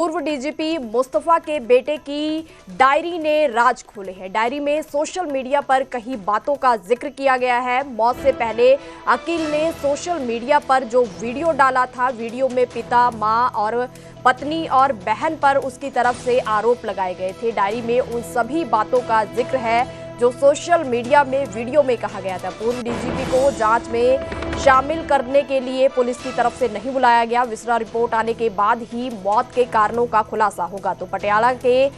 पूर्व डीजीपी मुस्तफा के बेटे की डायरी ने राज खोले हैं। डायरी में सोशल मीडिया पर कई बातों का जिक्र किया गया है। मौत से पहले अकील ने सोशल मीडिया पर जो वीडियो डाला था, वीडियो में पिता, मां और पत्नी और बहन पर उसकी तरफ से आरोप लगाए गए थे। डायरी में उन सभी बातों का जिक्र है जो सोशल मीडिया में वीडियो में कहा गया था। पूर्व डीजीपी को जांच में शामिल करने के लिए पुलिस की तरफ से नहीं बुलाया गया। विसरा रिपोर्ट आने के बाद ही मौत के कारणों का खुलासा होगा। तो पटियाला के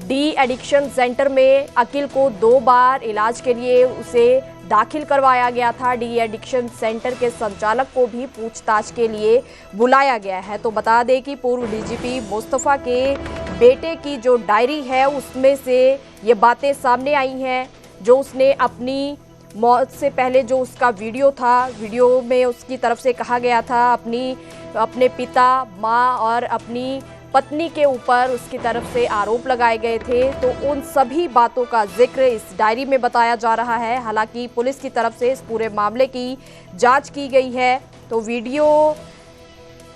डी एडिक्शन सेंटर में अकील को 2 बार इलाज के लिए उसे दाखिल करवाया गया था। डी एडिक्शन सेंटर के संचालक को भी पूछताछ के लिए बुलाया गया है। तो बता दें कि पूर्व डीजीपी मुस्तफा के बेटे की जो डायरी है उसमें से ये बातें सामने आई हैं, जो उसने अपनी मौत से पहले जो उसका वीडियो था, वीडियो में उसकी तरफ से कहा गया था अपने पिता, मां और अपनी पत्नी के ऊपर उसकी तरफ से आरोप लगाए गए थे। तो उन सभी बातों का जिक्र इस डायरी में बताया जा रहा है। हालांकि पुलिस की तरफ से इस पूरे मामले की जांच की गई है। तो वीडियो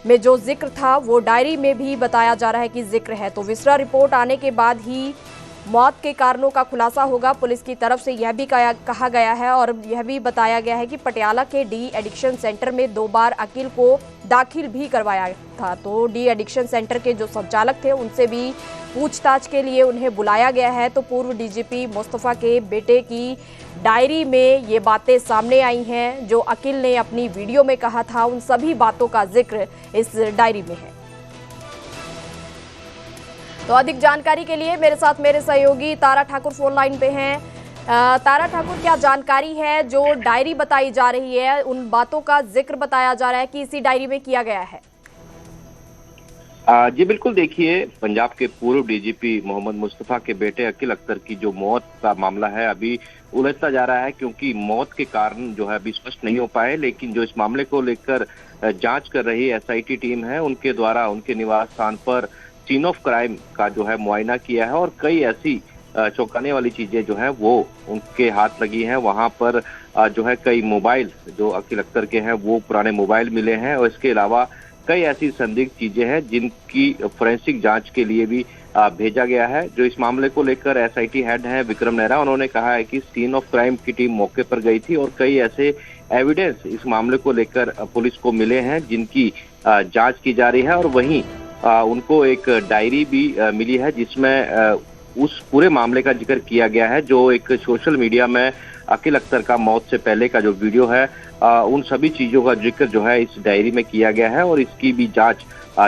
में जो जिक्र था वो डायरी में भी बताया जा रहा है कि जिक्र है। तो विसरा रिपोर्ट आने के बाद ही मौत के कारणों का खुलासा होगा। पुलिस की तरफ से यह भी कहा गया है और यह भी बताया गया है कि पटियाला के डी एडिक्शन सेंटर में 2 बार अकील को दाखिल भी करवाया था। तो डी एडिक्शन सेंटर के जो संचालक थे उनसे भी पूछताछ के लिए उन्हें बुलाया गया है। तो पूर्व डीजीपी मुस्तफा के बेटे की डायरी में ये बातें सामने आई हैं, जो अकील ने अपनी वीडियो में कहा था। उन सभी बातों का जिक्र इस डायरी में है। तो अधिक जानकारी के लिए मेरे साथ मेरे सहयोगी तारा ठाकुर फोन लाइन पे हैं। तारा ठाकुर, क्या जानकारी है? जो डायरी बताई जा रही है, उन बातों का जिक्र बताया जा रहा है कि इसी डायरी में किया गया है। जी बिल्कुल, देखिए, पंजाब के पूर्व डीजीपी मोहम्मद मुस्तफा के बेटे अकील अख्तर की जो मौत का मामला है अभी उलझता जा रहा है, क्योंकि मौत के कारण जो है अभी स्पष्ट नहीं हो पाए। लेकिन जो इस मामले को लेकर जांच कर रही एसआईटी टीम है, उनके द्वारा उनके निवास स्थान पर सीन ऑफ क्राइम का जो है मुआयना किया है और कई ऐसी चौंकाने वाली चीजें जो है वो उनके हाथ लगी हैं। वहां पर जो है कई मोबाइल जो अकील अख्तर के हैं वो पुराने मोबाइल मिले हैं और इसके अलावा कई ऐसी संदिग्ध चीजें हैं जिनकी फोरेंसिक जांच के लिए भी भेजा गया है। जो इस मामले को लेकर एसआईटी हेड हैं विक्रम नेहरा, उन्होंने कहा है कि सीन ऑफ क्राइम की टीम मौके पर गई थी और कई ऐसे एविडेंस इस मामले को लेकर पुलिस को मिले हैं जिनकी जांच की जा रही है। और वहीं उनको एक डायरी भी मिली है जिसमें उस पूरे मामले का जिक्र किया गया है। जो एक सोशल मीडिया में अकील अख्तर का मौत से पहले का जो वीडियो है, उन सभी चीजों का जिक्र जो है इस डायरी में किया गया है और इसकी भी जांच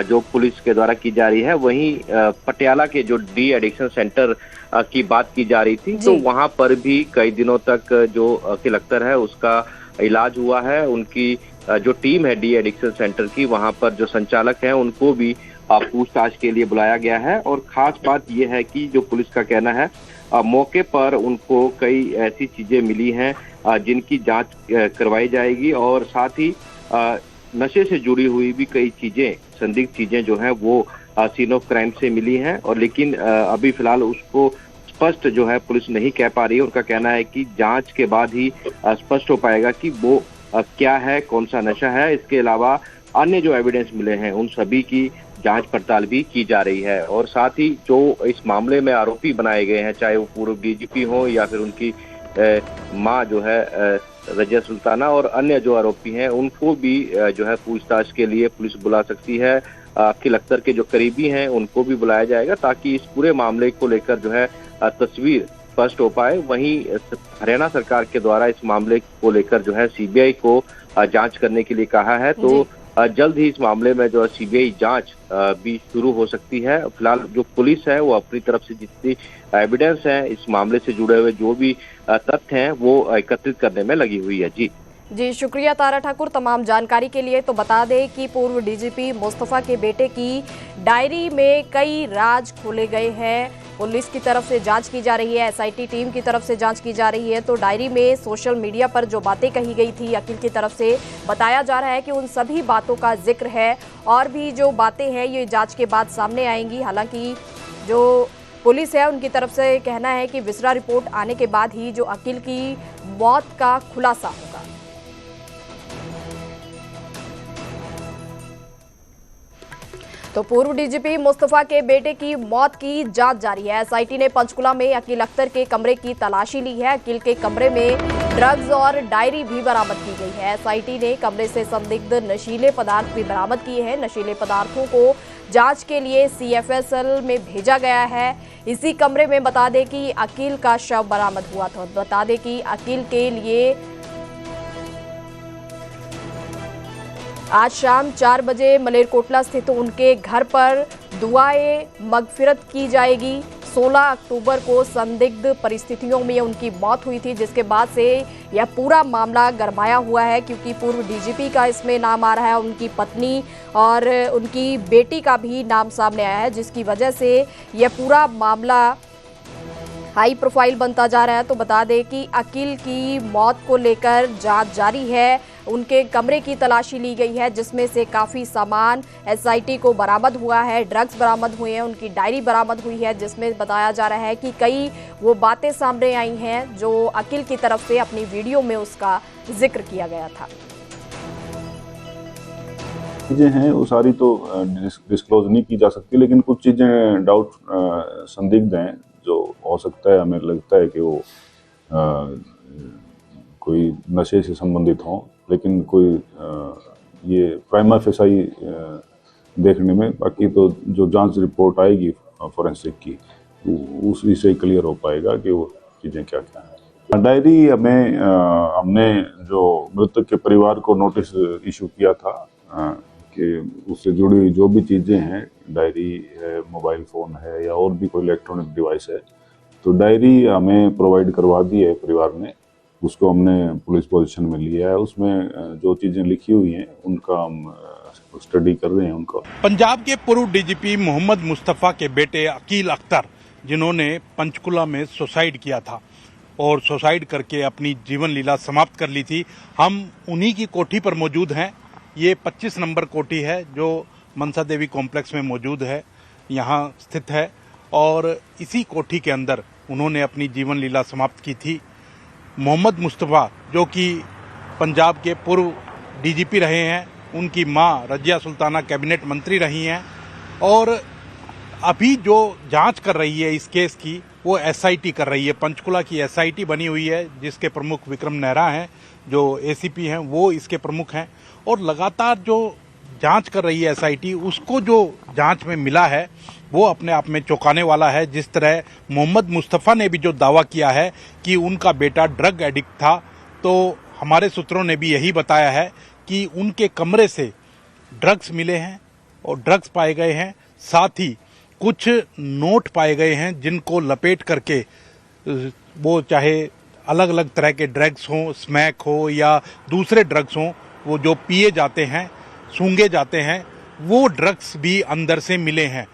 जो पुलिस के द्वारा की जा रही है। वहीं पटियाला के जो डी एडिक्शन सेंटर की बात की जा रही थी, तो वहां पर भी कई दिनों तक जो अकील अख्तर है उसका इलाज हुआ है। उनकी जो टीम है डी एडिक्शन सेंटर की, वहां पर जो संचालक हैं उनको भी पूछताछ के लिए बुलाया गया है। और खास बात यह है कि जो पुलिस का कहना है, मौके पर उनको कई ऐसी चीजें मिली हैं जिनकी जांच करवाई जाएगी और साथ ही नशे से जुड़ी हुई भी कई चीजें, संदिग्ध चीजें जो हैं वो सीन ऑफ क्राइम से मिली हैं। और लेकिन अभी फिलहाल उसको स्पष्ट जो है पुलिस नहीं कह पा रही है। उनका कहना है कि जांच के बाद ही स्पष्ट हो पाएगा कि वो क्या है, कौन सा नशा है। इसके अलावा अन्य जो एविडेंस मिले हैं उन सभी की जांच पड़ताल भी की जा रही है। और साथ ही जो इस मामले में आरोपी बनाए गए हैं, चाहे वो पूर्व डीजीपी हो या फिर उनकी मां जो है रजिया सुल्ताना, और अन्य जो आरोपी हैं उनको भी जो है पूछताछ के लिए पुलिस बुला सकती है। अकील अख्तर के जो करीबी हैं उनको भी बुलाया जाएगा ताकि इस पूरे मामले को लेकर जो है तस्वीर स्पष्ट हो पाए। वहीं हरियाणा सरकार के द्वारा इस मामले को लेकर जो है सीबीआई को जांच करने के लिए कहा है। तो जल्द ही इस मामले में जो सीबीआई जांच भी शुरू हो सकती है। फिलहाल जो पुलिस है वो अपनी तरफ से जितनी एविडेंस है इस मामले से जुड़े हुए जो भी तथ्य हैं वो एकत्रित करने में लगी हुई है। जी, शुक्रिया तारा ठाकुर तमाम जानकारी के लिए। तो बता दें कि पूर्व डीजीपी मुस्तफा के बेटे की डायरी में कई राज खोले गए हैं। पुलिस की तरफ से जांच की जा रही है, एसआईटी टीम की तरफ से जांच की जा रही है। तो डायरी में सोशल मीडिया पर जो बातें कही गई थी अकील की तरफ से, बताया जा रहा है कि उन सभी बातों का जिक्र है। और भी जो बातें हैं ये जांच के बाद सामने आएंगी। हालांकि जो पुलिस है उनकी तरफ से कहना है कि विसरा रिपोर्ट आने के बाद ही जो अकील की मौत का खुलासा होगा। तो पूर्व डीजीपी मुस्तफा के बेटे की मौत की जांच जारी है। एसआईटी ने पंचकुला में अकील अख्तर के कमरे की तलाशी ली है। अकील के कमरे में ड्रग्स और डायरी भी बरामद की गई है। एसआईटी ने कमरे से संदिग्ध नशीले पदार्थ भी बरामद किए हैं। नशीले पदार्थों को जांच के लिए सीएफएसएल में भेजा गया है। इसी कमरे में बता दें कि अकील का शव बरामद हुआ था। बता दें कि अकील के लिए आज शाम 4 बजे मलेरकोटला स्थित उनके घर पर दुआए मगफिरत की जाएगी। 16 अक्टूबर को संदिग्ध परिस्थितियों में उनकी मौत हुई थी, जिसके बाद से यह पूरा मामला गरमाया हुआ है, क्योंकि पूर्व डीजीपी का इसमें नाम आ रहा है, उनकी पत्नी और उनकी बेटी का भी नाम सामने आया है, जिसकी वजह से यह पूरा मामला हाई प्रोफाइल बनता जा रहा है। तो बता दें कि अकील की मौत को लेकर जांच जारी है। उनके कमरे की तलाशी ली गई है, जिसमें से काफ़ी सामान एसआईटी को बरामद हुआ है। ड्रग्स बरामद हुए हैं, उनकी डायरी बरामद हुई है, जिसमें बताया जा रहा है कि कई वो बातें सामने आई हैं जो अकील की तरफ से अपनी वीडियो में उसका जिक्र किया गया था। चीज़ें हैं वो सारी तो डिस्क्लोज नहीं की जा सकती, लेकिन कुछ चीज़ें डाउट संदिग्ध हैं जो हो सकता है, हमें लगता है कि वो कोई नशे से संबंधित हों, लेकिन कोई ये प्राइमा फेसाई देखने में, बाकी तो जो जांच रिपोर्ट आएगी फॉरेंसिक की उस विषय क्लियर हो पाएगा कि वो चीज़ें क्या क्या हैं। डायरी हमने जो मृतक के परिवार को नोटिस इशू किया था कि उससे जुड़ी जो भी चीज़ें हैं, डायरी है, मोबाइल फ़ोन है या और भी कोई इलेक्ट्रॉनिक डिवाइस है, तो डायरी हमें प्रोवाइड करवा दी है परिवार ने। उसको हमने पुलिस पोजीशन में लिया है। उसमें जो चीज़ें लिखी हुई हैं उनका हम स्टडी कर रहे हैं उनका। पंजाब के पूर्व डीजीपी मोहम्मद मुस्तफा के बेटे अकील अख्तर, जिन्होंने पंचकुला में सुसाइड किया था और सुसाइड करके अपनी जीवन लीला समाप्त कर ली थी, हम उन्हीं की कोठी पर मौजूद हैं। ये 25 नंबर कोठी है जो मनसा देवी कॉम्प्लेक्स में मौजूद है, यहाँ स्थित है, और इसी कोठी के अंदर उन्होंने अपनी जीवन लीला समाप्त की थी। मोहम्मद मुस्तफा, जो कि पंजाब के पूर्व डीजीपी रहे हैं, उनकी मां रजिया सुल्ताना कैबिनेट मंत्री रही हैं, और अभी जो जांच कर रही है इस केस की वो एसआईटी कर रही है। पंचकुला की एसआईटी बनी हुई है, जिसके प्रमुख विक्रम नेहरा हैं, जो एसीपी हैं, वो इसके प्रमुख हैं, और लगातार जो जांच कर रही है एसआईटी, उसको जो जांच में मिला है वो अपने आप में चौंकाने वाला है। जिस तरह मोहम्मद मुस्तफा ने भी जो दावा किया है कि उनका बेटा ड्रग एडिक्ट था, तो हमारे सूत्रों ने भी यही बताया है कि उनके कमरे से ड्रग्स मिले हैं और ड्रग्स पाए गए हैं, साथ ही कुछ नोट पाए गए हैं जिनको लपेट करके, वो चाहे अलग अलग तरह के ड्रग्स हों, स्मैक हो या दूसरे ड्रग्स हों, वो जो पिए जाते हैं, सूंघे जाते हैं, वो ड्रग्स भी अंदर से मिले हैं।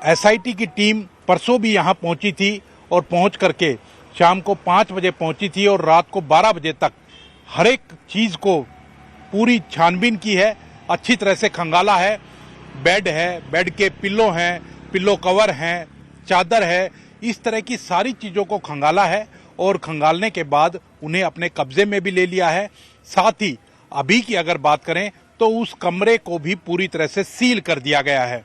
एसआईटी की टीम परसों भी यहाँ पहुंची थी और पहुंच करके शाम को 5 बजे पहुंची थी और रात को 12 बजे तक हर एक चीज़ को पूरी छानबीन की है, अच्छी तरह से खंगाला है। बेड है, बेड के पिल्लो हैं, पिल्लो कवर हैं, चादर है, इस तरह की सारी चीज़ों को खंगाला है और खंगालने के बाद उन्हें अपने कब्जे में भी ले लिया है। साथ ही अभी की अगर बात करें तो उस कमरे को भी पूरी तरह से सील कर दिया गया है।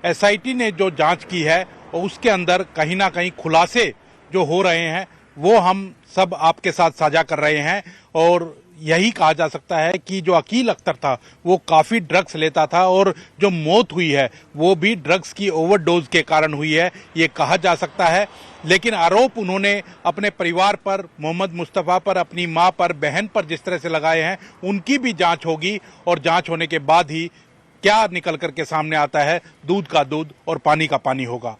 एसआईटी ने जो जांच की है और उसके अंदर कहीं ना कहीं खुलासे जो हो रहे हैं वो हम सब आपके साथ साझा कर रहे हैं, और यही कहा जा सकता है कि जो अकील अख्तर था वो काफ़ी ड्रग्स लेता था और जो मौत हुई है वो भी ड्रग्स की ओवरडोज के कारण हुई है, ये कहा जा सकता है। लेकिन आरोप उन्होंने अपने परिवार पर, मोहम्मद मुस्तफा पर, अपनी मां पर, बहन पर जिस तरह से लगाए हैं, उनकी भी जांच होगी और जांच होने के बाद ही क्या निकल कर के सामने आता है, दूध का दूध और पानी का पानी होगा।